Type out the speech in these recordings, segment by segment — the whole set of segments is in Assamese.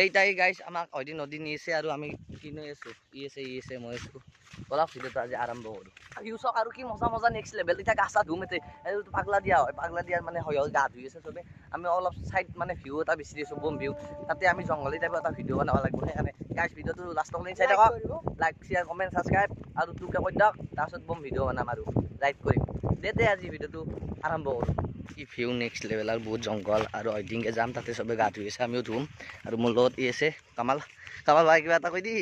এইটাই গাইছ আমাক হয়তো নদী নিছে আৰু আমি কিনে আছো ই আছে মই আছো বলা ভিডিওটো আজি আৰম্ভ কৰো ভিউ চাওক আৰু কি মজা মজা নেক্সট লেভেল এতিয়া গাছা ধুমতে এইটো পাগলা দিয়া হয় পাগলা দিয়াৰ মানে হয় গা ধুই আছে চবে আমি অলপ সাইড মানে ভিউ এটা বিচাৰি আছো বম ভিউ তাতে আমি জংগলী টাইপৰ এটা ভিডিও বনাব লাগিব সেইকাৰণে গাইছ ভিডিওটো লাষ্টলৈ চাই থাকক লাইক শেয়াৰ কমেন্ট সাবস্ক্ৰাইব আৰু টুকে কৈ দিয়ক তাৰপিছত বম ভিডিও বনাম আৰু লাইক কৰিম দে আজি ভিডিওটো আৰম্ভ কৰো কি ভিউ নেক্সট লেভেল আৰু বহুত জংগল আৰু অইডিংকে যাম তাতে চবে গা ধুই আছে আমিও ধুম আৰু মোৰ লগত ই আছে কামাল ভাই কিবা এটা কৈ দি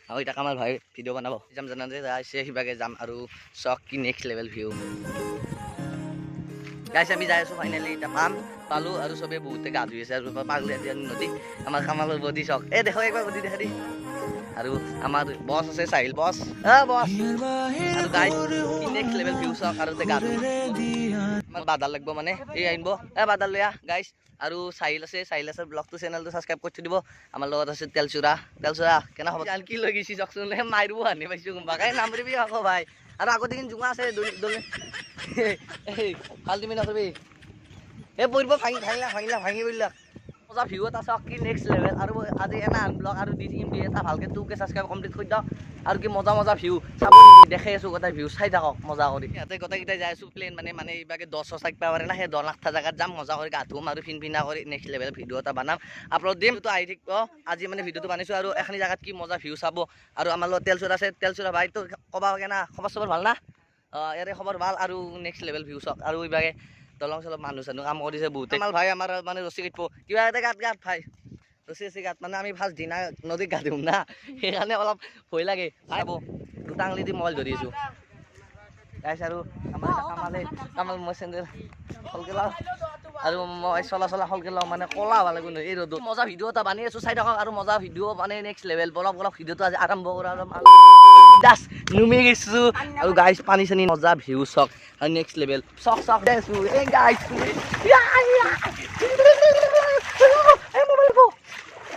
আৰু এটা কামাল ভাই ভিডিও বনাব যাম জানা যে আছে সিবাগে যাম আৰু চক কি নেক্সট লেভেল ভিউ গাইছ আমি যাই আছো ফাইনেলি এটা পালো আৰু চবে বহুতে গা ধুই আছে আৰু পাগলা দিয়া নদী আমাৰ কামালৰ বডি চক এই দেখো একবাৰ বডি দেখা দি আৰু আমাৰ বস আছে সাহিল বস বস আৰু গাইছ কি নেক্সট লেভেল ভিউ চক আৰু গা ধুই আমাৰ বাদাল লাগব মানে এই আইনব বাদাল লয়া গাইছ আৰু সাহিল আছে ব্লগটো চেনেলটো সাবস্ক্ৰাইব কৰি দিব আমাৰ লগত আছে তেলচুৰা কেনা হ'ব আন কি লৈ গিছি চকচোন মাৰিব আনি পাইছো বাকাই নামৰিবি আকৌ ভাই আৰু আগতে কিন্তু জুঙা আছে দলে এই ভাল তুমি নকৰিবি এই পৰিব ভাঙি বললা মজা ভিউ এটা চাওক কি নেক্সট লেভেল আৰু আজি এনা ব্লগ আৰু দি দিম এটা ভালকে 2K সাবস্ক্ৰাইব কমপ্লিট কৰি দাও আৰু কি মজা ভিউ চাব নেকি দেখাই আছো গোটাই ভিউ চাই থাকক মজা কৰি ইয়াতে গোটাইকেইটা যাই আছো প্লেন মানে এইবাকে 10 চাইক পাব পাৰে না সেই 10 লাখ জায়গাত যাম মজা কৰি গা ধুম আৰু ফিনফিনা কৰি নেক্সট লেভেল ভিডিও এটা বনাম আপলোড দিম তো আহি থাকিব আজি মানে ভিডিওটো বনাইছো আৰু এখনি জায়গাত কি মজা ভিউ চাব আৰু আমাৰ লগত তেলচুৰা ভাই তো কবা কেনা খবৰ ভাল না ইয়াৰে খবৰ ভাল আৰু নেক্সট লেভেল ভিউ চাওক আৰু এইবাকে দলং চলপ মানুহ কাম কৰিছে বহুতে কামাল ভাই আমাৰ মানে ৰছী কাটিব কিবা এটা গাত ভাই ৰছী গাত মানে আমি ফাৰ্ষ্ট দিনা নদীত গা ধুম না সেইকাৰণে অলপ ভয় লাগে ভাইব দুটা আঙুলি দি মোবাইল ধৰি আছো গাইছ আৰু আমাৰ কামাল মই চেণ্ডেল হলকে লাও আৰু মই চলা হলকে লাও মানে কলা ভাল লাগিব এই ৰ'দত মজা ভিডিও এটা বানি আছো চাই থাকক আৰু মজা ভিডিও মানে নেক্সট লেভেল অলপ ভিডিওটো আজি আৰম্ভ কৰা আৰু দাস নুমি গৈছো আৰু গাইছ পানী চানি মজা ভিউ চক আৰু নেক্সট লেভেল চক দেছো এই গাইছ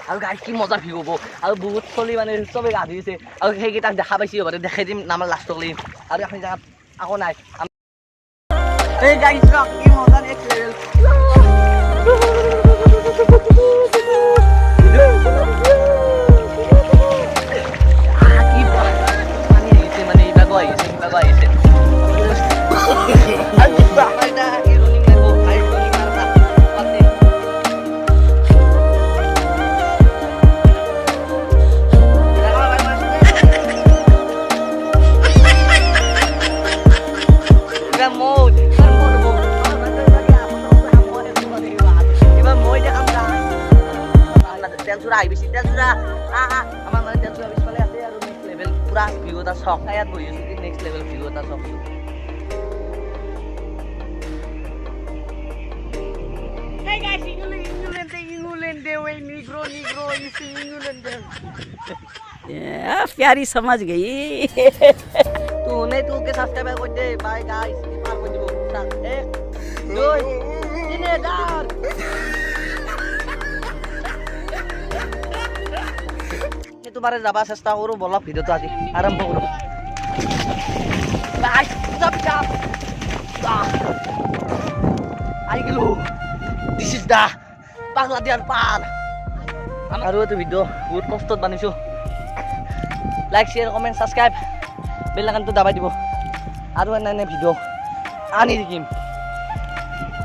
আৰু গাইছ কি মজা ভিউ হ'ব আৰু বহুত চলি মানে চবে গা ধুইছে আৰু সেইকেইটাক দেখা পাইছি হ'ব দেখাই দিম নামাৰ লাষ্টলৈ আৰু এখন জেগাত আকৌ নাই এই গাইছ কি মজা নেক্সট লেভেল তেলচুৰা আহি বেছি তেলচুৰা আমাৰ মানে তেলচুৰা পিছফালে আছে আৰু নেক্সট লেভেল পুৰা ভিউ এটা চক ইয়াত বহি আছো কি নেক্সট লেভেল ভিউ এটা চক Hey guys, England, Negro, प्यारी समझ गई तू के सब्सक्राइब कर दे बाय गाइस पार कर दिबो 1 2 3 4 তোমারে যাবা চেষ্টা কৰো বলা ভিডিওটো আজি আৰম্ভ কৰো গাইস চাপ আই গেলো দিস ইজ দা পাগলা দিয়াৰ পাৰ আৰু এইটো ভিডিও বহুত কষ্টত বানিছো লাইক শেয়াৰ কমেন্ট সাবস্ক্ৰাইব বেল আইকনটো দাবাই দিব আৰু এনে ভিডিও আনি দিম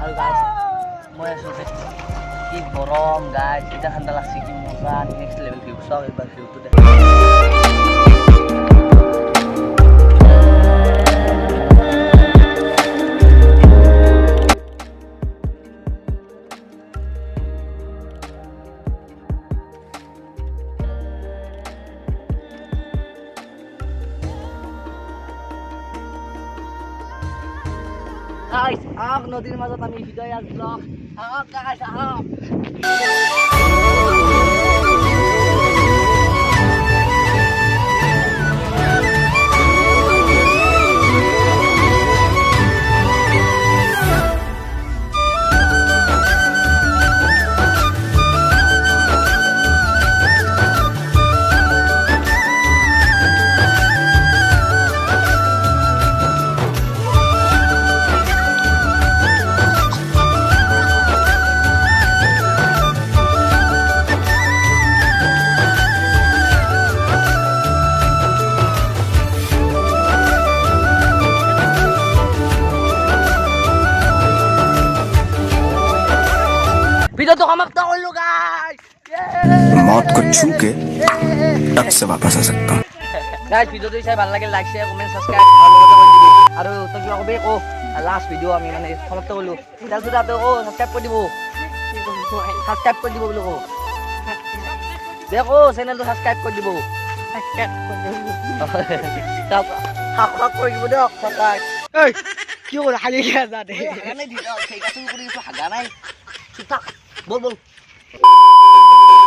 আৰু গাইস মই আছো কি গৰম গাইস এটা ঠাণ্ডা লাগছে কি মজা নেক্সট লেভেল ভিউ চাও এবাৰ ভিউটো দেখ guys নদীৰ মাজত আমি হৃদয়াল ব্লগ guys ভিডিঅ'টো সমাপ্ত কৰিলোঁ গাইজ मौत को छू के टक से वापस आ सकता हूँ গাইজ ভিডিঅ'টো চাই ভাল লাগিল লাইক শ্বেয়াৰ কমেণ্ট ছাবস্ক্ৰাইব আৰু লগতে কৰি দিবি আৰু তই কিবা কবি কওঁ লাষ্ট ভিডিঅ' আমি মানে সমাপ্ত কৰিলোঁ তেতিয়াহ'লে তাতে কওঁ ছাবস্ক্ৰাইব কৰি দিব ছাবস্ক্ৰাইব কৰি দিব বুলি কওঁ দে কওঁ চেনেলটো ছাবস্ক্ৰাইব কৰি দিব সাক কৰি দিব দিয়ক সঁচাই কি হ'ল হালি গিয়া যা দে হাগা নাই বল বল